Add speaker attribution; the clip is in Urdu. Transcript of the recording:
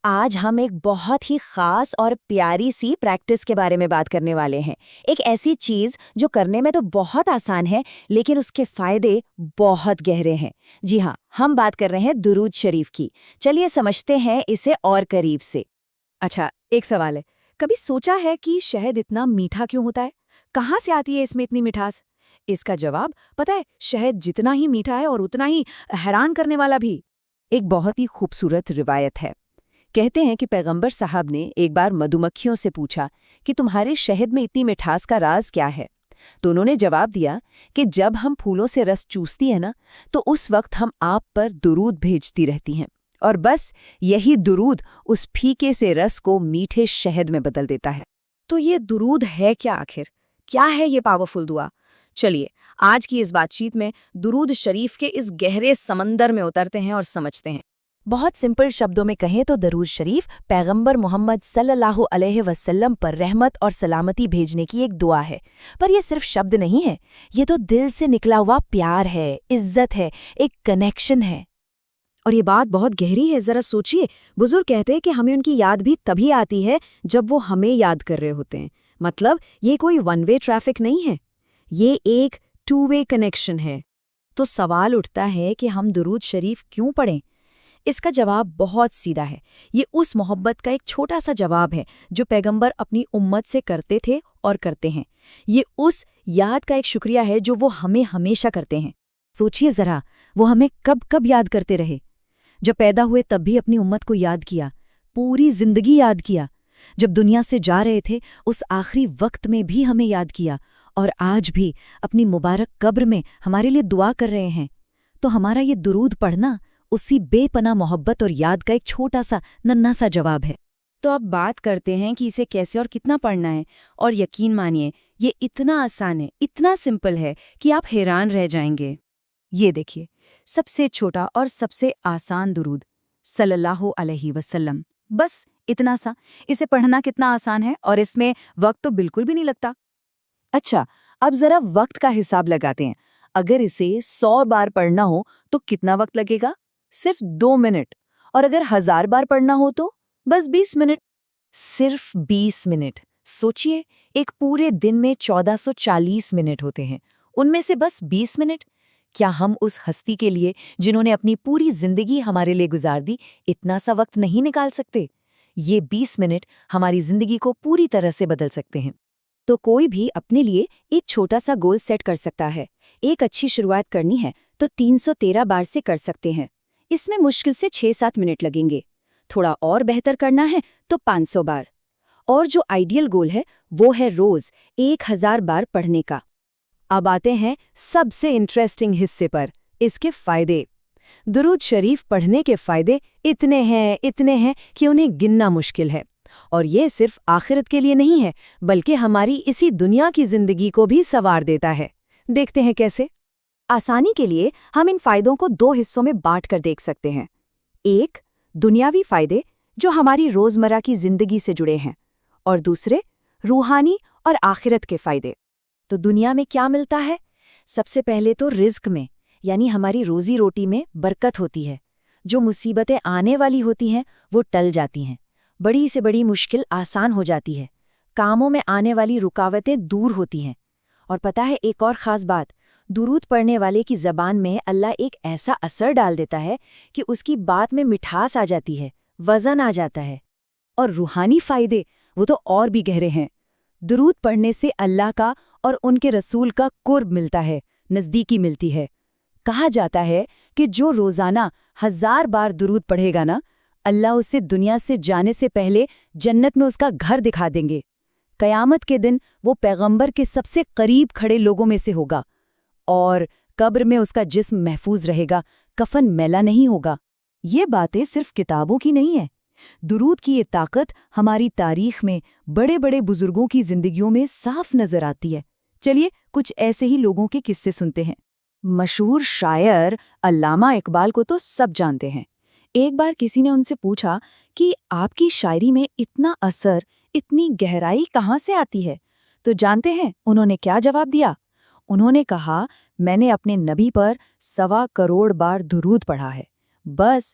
Speaker 1: آج ہم ایک بہت ہی خاص اور پیاری سی پریکٹس کے بارے میں بات کرنے والے ہیں۔ ایک ایسی چیز جو کرنے میں تو بہت آسان ہے لیکن اس کے فائدے بہت گہرے ہیں۔ جی ہاں، ہم بات کر رہے ہیں درود شریف کی۔ چلیے سمجھتے ہیں اسے اور قریب سے۔
Speaker 2: اچھا، ایک سوال ہے، کبھی سوچا ہے کہ شہد اتنا میٹھا کیوں ہوتا ہے؟ کہاں سے آتی ہے اس میں اتنی مٹھاس؟ اس کا جواب پتہ ہے، شہد جتنا ہی میٹھا ہے اور اتنا ہی حیران کرنے والا بھی۔
Speaker 1: ایک بہت ہی خوبصورت روایت ہے۔ کہتے ہیں کہ پیغمبر صاحب نے ایک بار مدھومکھیوں سے پوچھا کہ تمہارے شہد میں اتنی مٹھاس کا راز کیا ہے؟ تو انہوں نے جواب دیا کہ جب ہم پھولوں سے رس چوستی ہیں نا، تو اس وقت ہم آپ پر درود بھیجتی رہتی ہیں، اور بس یہی درود اس پھیکے سے رس کو میٹھے شہد میں بدل دیتا ہے۔
Speaker 2: تو یہ درود ہے کیا آخر؟ کیا ہے یہ پاورفل دعا؟ چلیے آج کی اس بات چیت میں درود شریف کے اس گہرے سمندر میں اترتے ہیں اور سمجھتے ہیں۔
Speaker 1: بہت سمپل شبدوں میں کہیں تو درود شریف پیغمبر محمد صلی اللہ علیہ وسلم پر رحمت اور سلامتی بھیجنے کی ایک دعا ہے۔ پر یہ صرف شبد نہیں ہے، یہ تو دل سے نکلا ہوا پیار ہے، عزت ہے، ایک کنیکشن ہے۔
Speaker 2: اور یہ بات بہت گہری ہے، ذرا سوچئے۔ بزرگ کہتے ہیں کہ ہمیں ان کی یاد بھی تبھی آتی ہے جب وہ ہمیں یاد کر رہے ہوتے ہیں۔ مطلب یہ کوئی ون وے ٹریفک نہیں ہے، یہ ایک ٹو وے کنیکشن ہے۔ تو سوال اٹھتا ہے کہ ہم درود شریف کیوں پڑھیں؟ اس کا جواب بہت سیدھا ہے۔ یہ اس محبت کا ایک چھوٹا سا جواب ہے جو پیغمبر اپنی امت سے کرتے تھے اور کرتے ہیں۔ یہ اس یاد کا ایک شکریہ ہے جو وہ ہمیں ہمیشہ کرتے ہیں۔ سوچئے ذرا، وہ ہمیں کب کب یاد کرتے رہے؟ جب پیدا ہوئے تب بھی اپنی امت کو یاد کیا، پوری زندگی یاد کیا، جب دنیا سے جا رہے تھے اس آخری وقت میں بھی ہمیں یاد کیا، اور آج بھی اپنی مبارک قبر میں ہمارے لیے دعا کر رہے ہیں۔ تو ہمارا یہ درود پڑھنا اسی بے پناہ محبت اور یاد کا ایک چھوٹا سا ننھا سا جواب ہے۔
Speaker 1: تو اب بات کرتے ہیں کہ اسے کیسے اور کتنا پڑھنا ہے، اور یقین مانیے یہ اتنا آسان ہے، اتنا سمپل ہے کہ آپ حیران رہ جائیں گے۔ یہ دیکھیے، سب سے چھوٹا اور سب سے آسان درود، صلی اللہ علیہ وسلم، بس اتنا سا۔ اسے پڑھنا کتنا آسان ہے اور اس میں وقت تو بالکل بھی نہیں لگتا۔ اچھا، اب ذرا وقت کا حساب لگاتے ہیں۔ اگر اسے 100 بار پڑھنا ہو تو کتنا وقت لگے گا؟ صرف 2 منٹ۔ اور اگر 1000 بار پڑھنا ہو تو بس 20 منٹ۔ صرف 20 منٹ۔ سوچئے، ایک پورے دن میں 1440 منٹ ہوتے ہیں، ان میں سے بس 20 منٹ۔ کیا ہم اس ہستی کے لیے جنہوں نے اپنی پوری زندگی ہمارے لیے گزار دی اتنا سا وقت نہیں نکال سکتے؟ یہ 20 منٹ ہماری زندگی کو پوری طرح سے بدل سکتے ہیں۔ تو کوئی بھی اپنے لیے ایک چھوٹا سا گول سیٹ کر سکتا ہے۔ ایک اچھی شروعات کرنی ہے تو 313 بار سے کر سکتے ہیں۔ اس میں مشکل سے 6-7 منٹ لگیں گے۔ تھوڑا اور بہتر کرنا ہے تو 500 بار۔ اور جو آئیڈیل گول ہے وہ ہے روز 1000 بار پڑھنے کا۔ اب آتے ہیں سب سے انٹرسٹنگ حصے پر، اس کے فائدے۔ درود شریف پڑھنے کے فائدے اتنے ہیں کہ انہیں گننا مشکل ہے۔ اور یہ صرف آخرت کے لیے نہیں ہے، بلکہ ہماری اسی دنیا کی زندگی کو بھی سنوار دیتا ہے۔ دیکھتے ہیں کیسے؟ آسانی کے لیے ہم ان فائدوں کو 2 حصوں میں بانٹ کر دیکھ سکتے ہیں۔ ایک، دنیاوی فائدے جو ہماری روزمرہ کی زندگی سے جڑے ہیں، اور دوسرے، روحانی اور آخرت کے فائدے۔ تو دنیا میں کیا ملتا ہے؟ سب سے پہلے تو رزق میں، یعنی ہماری روزی روٹی میں برکت ہوتی ہے۔ جو مصیبتیں آنے والی ہوتی ہیں وہ ٹل جاتی ہیں، بڑی سے بڑی مشکل آسان ہو جاتی ہے، کاموں میں آنے والی رکاوٹیں دور ہوتی ہیں۔ اور پتہ ہے ایک اور خاص بات، درود پڑھنے والے کی زبان میں اللہ ایک ایسا اثر ڈال دیتا ہے کہ اس کی بات میں مٹھاس آ جاتی ہے، وزن آ جاتا ہے۔ اور روحانی فائدے وہ تو اور بھی گہرے ہیں۔ درود پڑھنے سے اللہ کا اور ان کے رسول کا قرب ملتا ہے، نزدیکی ملتی ہے۔ کہا جاتا ہے کہ جو روزانہ 1000 بار درود پڑھے گا نا، اللہ اسے دنیا سے جانے سے پہلے جنت میں اس کا گھر دکھا دیں گے۔ قیامت کے دن وہ پیغمبر کے سب سے قریب کھڑے لوگوں میں سے ہوگا، اور قبر میں اس کا جسم محفوظ رہے گا، کفن میلا نہیں ہوگا۔ یہ باتیں صرف کتابوں کی نہیں ہیں۔ درود کی یہ طاقت ہماری تاریخ میں بڑے بڑے بزرگوں کی زندگیوں میں صاف نظر آتی ہے۔ چلیے کچھ ایسے ہی لوگوں کے قصے سنتے ہیں۔ مشہور شاعر علامہ اقبال کو تو سب جانتے ہیں۔ ایک بار کسی نے ان سے پوچھا کہ آپ کی شاعری میں اتنا اثر، اتنی گہرائی کہاں سے آتی ہے؟ تو جانتے ہیں انہوں نے کیا جواب دیا؟ انہوں نے کہا، میں نے اپنے نبی پر 1.25 کروڑ بار درود پڑھا ہے، بس